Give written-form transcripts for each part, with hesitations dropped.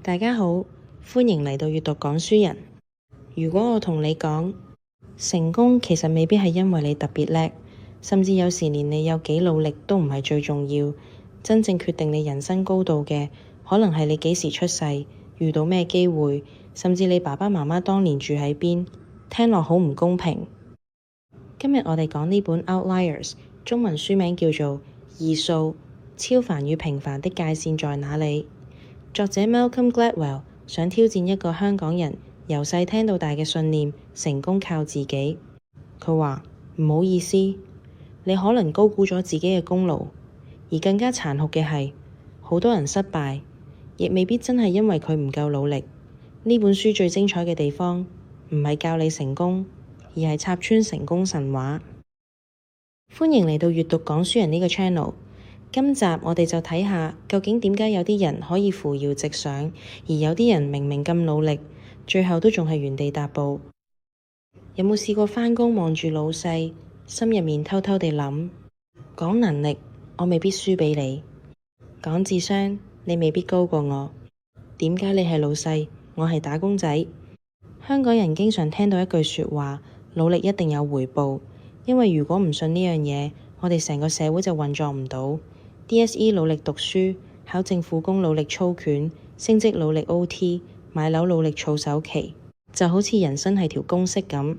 大家好，歡迎嚟到閱讀講書人。如果我同你講，成功其實未必係因為你特別叻，甚至有時連你有幾努力都唔係最重要。真正決定你人生高度嘅，可能係你幾時出世，遇到咩機會，甚至你爸爸媽媽當年住喺邊。聽落好唔公平。今日我哋講呢本《Outliers》，中文書名叫做《異數：超凡與平凡的界線在哪裡》。作者 Malcolm Gladwell 想挑戰一個香港人由細聽到大嘅信念：成功靠自己。佢話唔好意思，你可能高估咗自己嘅功勞，而更加殘酷嘅係，好多人失敗，亦未必真係因為佢唔夠努力。呢本書最精彩嘅地方，唔係教你成功，而係插穿成功神話。歡迎嚟到閱讀講書人呢個 channel。今集我哋就睇下，究竟點解有啲人可以扶搖直上，而有啲人明明咁努力，最後都仲係原地踏步。有冇試過返工望住老細，心入面偷偷地諗：講能力，我未必輸俾你；講智商，你未必高過我。點解你係老細，我係打工仔？香港人經常聽到一句說話：努力一定有回報。因為如果唔信呢樣嘢，我哋成個社會就運作唔到。DSE 努力讀書，考政府工努力操拳，升職努力 OT， 買樓努力儲首期，就好似人生係條公式咁，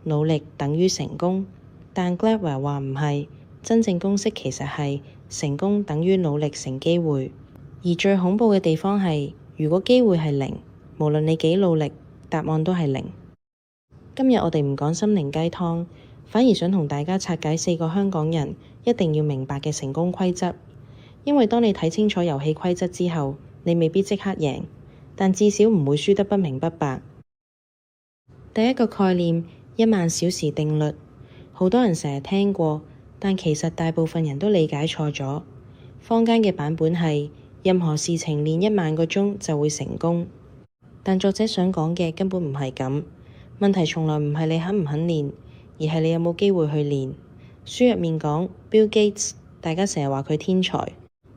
努力等於成功。但 Gladwell 話唔係，真正公式其實係成功等於努力乘機會。而最恐怖嘅地方係，如果機會係零，無論你幾努力，答案都係零。今日我哋唔講心靈雞湯，反而想同大家拆解4個香港人一定要明白嘅成功規則。因為當你睇清楚遊戲規則之後，你未必即刻贏，但至少唔會輸得不明不白。第一個概念，10000小時定律，好多人成日聽過，但其實大部分人都理解錯咗。坊間嘅版本係任何事情練10000個鐘就會成功，但作者想講嘅根本唔係咁。問題從來唔係你肯唔肯練，而係你有冇機會去練。書入面講 Bill Gates， 大家成日話佢天才，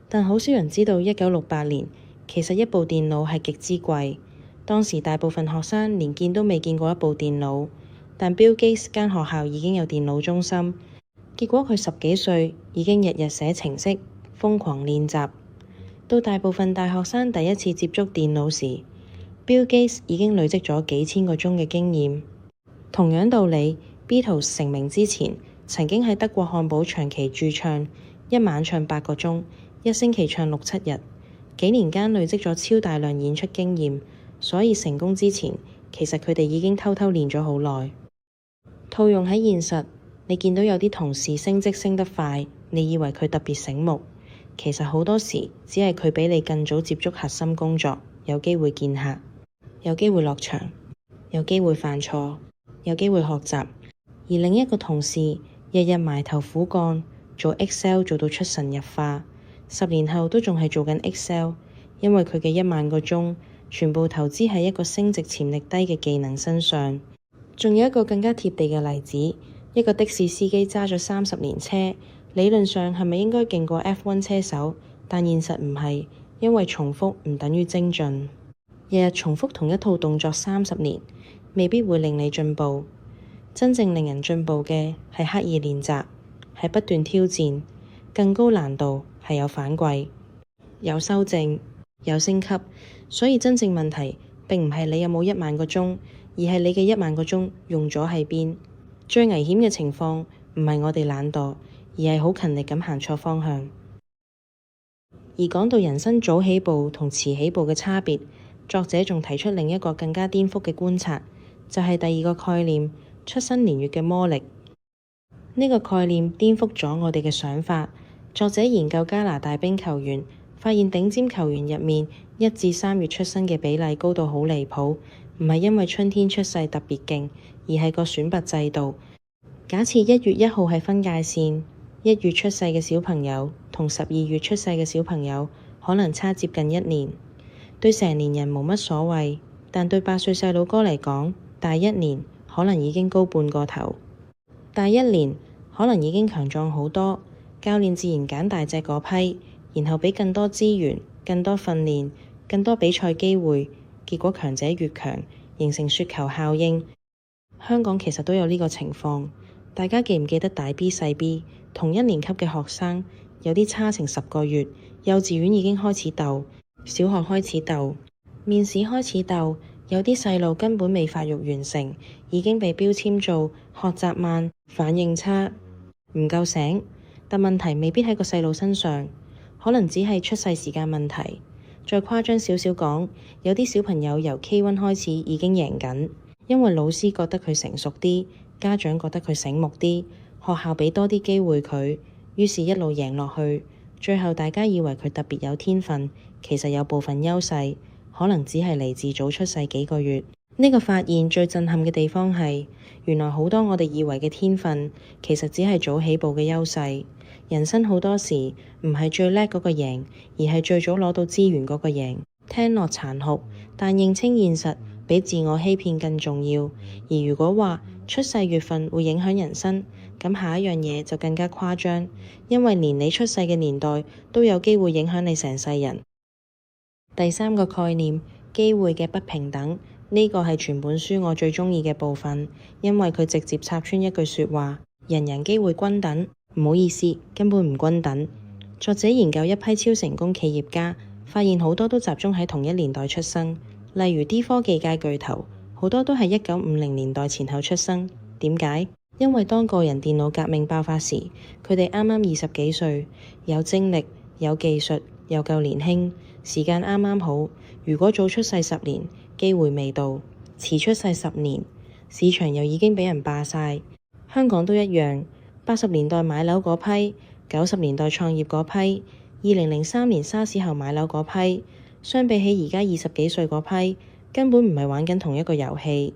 但好少人知道1968年其實一部電腦係極之貴。當時大部分學生連見都未見過一部電腦，但 Bill Gates 間學校已經有電腦中心。結果佢10幾歲已經日日寫程式，瘋狂練習。到大部分大學生第一次接觸電腦時，Bill Gates 已經累積咗幾千個鐘嘅經驗。同樣道理，Beatles 成名之前曾經喺德國漢堡長期駐唱，一晚唱8個鐘，一星期唱6、7日，幾年間累積咗超大量演出經驗。所以成功之前，其實佢哋已經偷偷練咗好耐。套用喺現實，你見到有啲同事升職升得快，你以為佢特別醒目，其實好多時只係佢比你更早接觸核心工作，有機會見客，有機會落場，有機會犯錯，有機會學習。而另一個同事日日埋頭苦幹，做 Excel 做到出神入化，10年後都仲係做緊 Excel， 因為佢嘅10000個鐘全部投資喺一個升值潛力低嘅技能身上。仲有一個更加貼地嘅例子，一個的士司機揸咗30年車，理論上係咪應該勁過 F1 車手？但現實唔係，因為重複唔等於精進。日日重複同一套動作30年，未必會令你進步。真正令人進步嘅係刻意練習，係不斷挑戰，更高難度，係有反饋，有修正，有升級。所以真正問題並唔係你有冇10000個鐘，而係你嘅10000個鐘用咗喺邊。最危險嘅情況唔係我哋懶惰，而係好勤力咁行錯方向。而講到人生早起步同遲起步嘅差別，作者仲提出另一個更加顛覆嘅觀察，就係第二個概念：出生年月嘅魔力。呢個概念顛覆咗我哋嘅想法。作者研究加拿大冰球員，發現頂尖球員入面1至3月出生嘅比例高到好離譜，唔係因為春天出世特別勁，而係個選拔制度。假設1月1號係分界線，1月出世嘅小朋友同12月出世嘅小朋友可能差接近1年。對成年人冇乜所謂，但對8歲細路哥嚟講，大1年可能已經高半個頭，大1年可能已經強壯好多。教練自然揀大隻嗰批，然後畀更多資源、更多訓練，更多比賽機會，結果強者越強，形成雪球效應。香港其實都有呢個情況，大家記唔記得大 B 細 B 同一年級嘅學生，有啲差成10個月，幼稚園已經開始鬥，小學開始鬥，面試開始鬥，有啲細路根本未發育完成，已經被標籤做學習慢、反應差、唔夠醒。但問題未必喺個細路身上，可能只係出世時間問題。再誇張少少講，有啲小朋友由 K1 開始已經贏緊，因為老師覺得佢成熟啲，家長覺得佢醒目啲，學校畀多啲機會佢，於是一路贏落去。最後大家以為佢特別有天分，其實有部分優勢，可能只係嚟自早出世幾個月。呢個發現最震撼嘅地方係，原來好多我哋以為嘅天分，其實只係早起步嘅優勢。人生好多時唔係最叻嗰個贏，而係最早攞到資源嗰個贏。聽落殘酷，但認清現實比自我欺騙更重要。而如果話出世月份會影響人生，咁下一樣嘢就更加誇張，因為連你出世嘅年代都有機會影響你成世人。第三個概念，機會嘅不平等，呢個係全本書我最鍾意嘅部分，因為佢直接插穿一句說話：人人機會均等。唔好意思，根本唔均等。作者研究一批超成功企業家，發現好多都集中喺同一年代出生，例如啲科技界巨頭，好多都係1950年代前後出生。點解？因為當個人電腦革命爆發時，佢哋啱啱20幾歲，有精力、有技術、又夠年輕，時間啱啱好。如果早出世10年，機會未到；遲出世10年，市場又已經畀人霸晒。香港都一樣。80年代買樓嗰批，90年代創業嗰批，2003年沙士後買樓嗰批，相比起而家20幾歲嗰批，根本唔係玩緊同一個遊戲。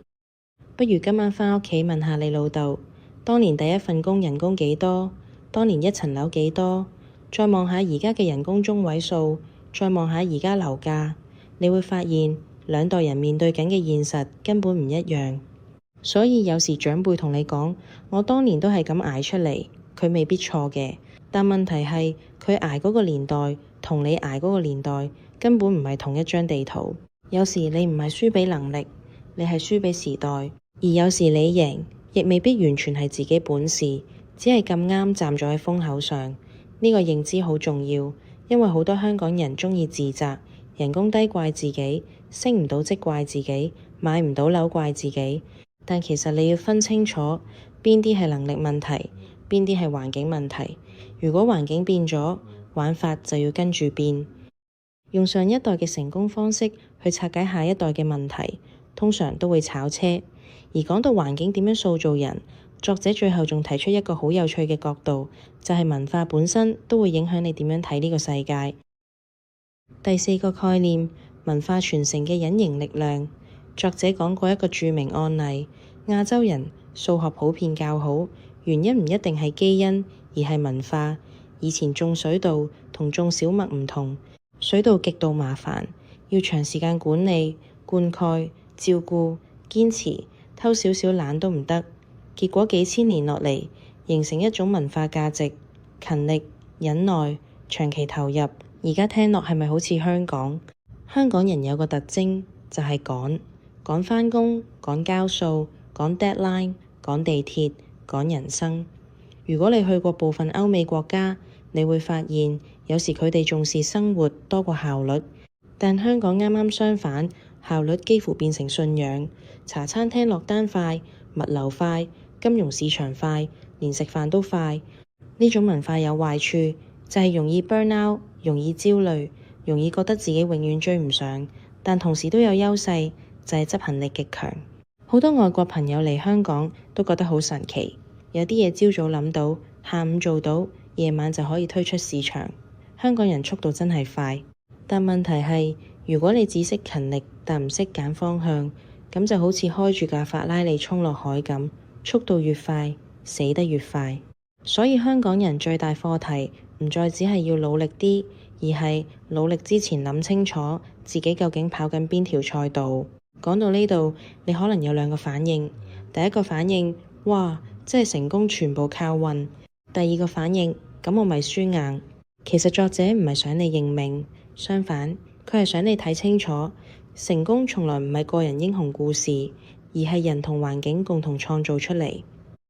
不如今晚返屋企問下你老豆，當年第一份工人工幾多？當年一層樓幾多？再望下而家嘅人工中位數，再望下而家樓價，你會發現兩代人面對緊嘅現實根本唔一樣。所以有時長輩同你講，我當年都係咁捱出嚟，佢未必錯嘅。但問題係佢捱嗰個年代同你捱嗰個年代根本唔係同一張地圖。有時你唔係輸畀能力，你係輸畀時代。而有時你贏，亦未必完全係自己本事，只係咁啱站咗喺風口上。呢個認知好重要，因為好多香港人鍾意自責，人工低怪自己，升唔到職怪自己，買唔到樓怪自己。但其實你要分清楚邊啲係能力問題，邊啲係環境問題。如果環境變咗，玩法就要跟住變。用上一代嘅成功方式去拆解下一代嘅問題，通常都會炒車。而講到環境點樣塑造人，作者最後仲提出一個好有趣嘅角度，就係文化本身都會影響你點樣睇呢個世界。第四個概念，文化傳承嘅隱形力量。作者講過一個著名案例，亞洲人數學普遍較好，原因唔一定係基因，而係文化。以前種水稻同種小麥唔同，水稻極度麻煩，要長時間管理、灌溉、照顧、堅持，偷少少懶都唔得。結果幾千年落嚟，形成一種文化價值，勤力、忍耐、長期投入。而家聽落係咪好似香港？香港人有個特徵就係趕返工、趕交數、趕 deadline、趕地鐵、趕人生。如果你去過部分歐美國家，你會發現有時佢哋重視生活多過效率。但香港啱啱相反，效率幾乎變成信仰。茶餐廳落單快，物流快，金融市場快，連食飯都快。呢種文化有壞處，就係容易 burn out，容易焦慮，容易覺得自己永遠追唔上。但同時都有優勢，就係執行力極強。好多外國朋友嚟香港都覺得好神奇，有啲嘢朝早諗到，下午做到，夜晚就可以推出市場。香港人速度真係快，但問題係，如果你只識勤力但唔識揀方向，咁就好似開住架法拉利衝落海咁，速度越快，死得越快。所以香港人最大課題唔再只係要努力啲，而係努力之前諗清楚自己究竟跑緊邊條賽道。講到呢度，你可能有兩個反應。第一個反應，哇，即係成功全部靠運。第二個反應，咁我咪輸硬。其實作者唔係想你認命，相反，佢係想你睇清楚，成功從來唔係個人英雄故事，而係人同環境共同創造出嚟。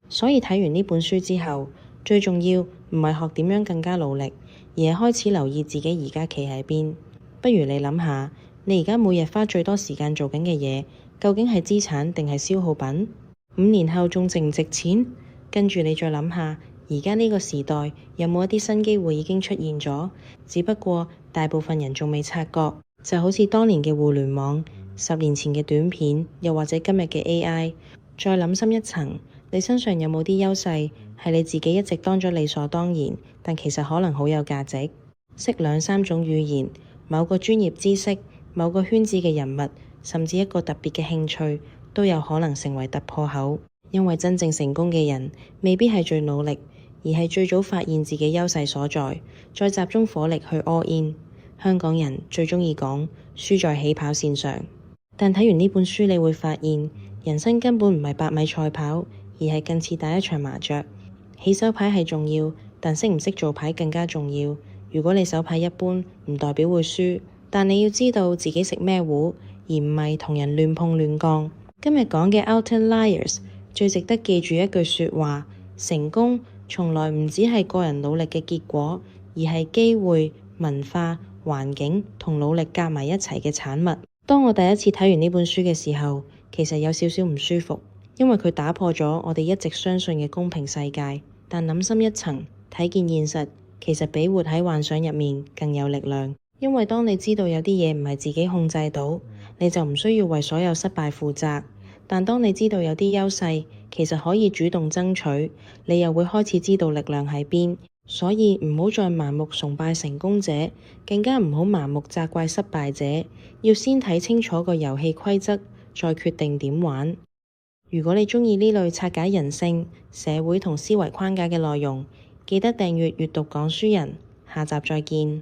所以睇完呢本書之後，最重要唔係學點樣更加努力，而係開始留意自己而家企喺邊。不如你諗下，你而家每日花最多時間做緊嘅嘢，究竟係資產定係消耗品？5年後仲值唔值錢？跟住你再諗下，而家呢個時代有冇一啲新機會已經出現咗？只不過大部分人仲未察覺，就好似當年嘅互聯網、10年前嘅短片，又或者今日嘅 AI。再諗深一層，你身上有冇啲優勢係你自己一直當咗理所當然，但其實可能好有價值？識2、3種語言，某個專業知識，某個圈子嘅人物，甚至一個特別嘅興趣，都有可能成為突破口。因為真正成功嘅人，未必係最努力，而係最早發現自己優勢所在，再集中火力去 all in。香港人最鍾意講輸在起跑線上，但睇完呢本書，你會發現人生根本唔係100米賽跑，而係更似打一場麻雀。起手牌係重要，但識唔識做牌更加重要。如果你手牌一般，唔代表會輸，但你要知道自己食咩糊，而唔係同人亂碰亂降。今日講嘅 Outliers 最值得記住一句說話：成功從來唔只係個人努力嘅結果，而係機會、文化、環境同努力夾埋一齊嘅產物。當我第一次睇完呢本書嘅時候，其實有少少唔舒服，因為佢打破咗我哋一直相信嘅公平世界。但諗深一層，睇見現實其實比活喺幻想入面更有力量。因為當你知道有啲嘢唔係自己控制到，你就唔需要為所有失敗負責。但當你知道有啲優勢其實可以主動爭取，你又會開始知道力量喺邊。所以唔好再盲目崇拜成功者，更加唔好盲目責怪失敗者。要先睇清楚個遊戲規則，再決定點玩。如果你鍾意呢類拆解人性、社會同思維框架嘅內容，記得訂閱閱讀講書人。下集再見。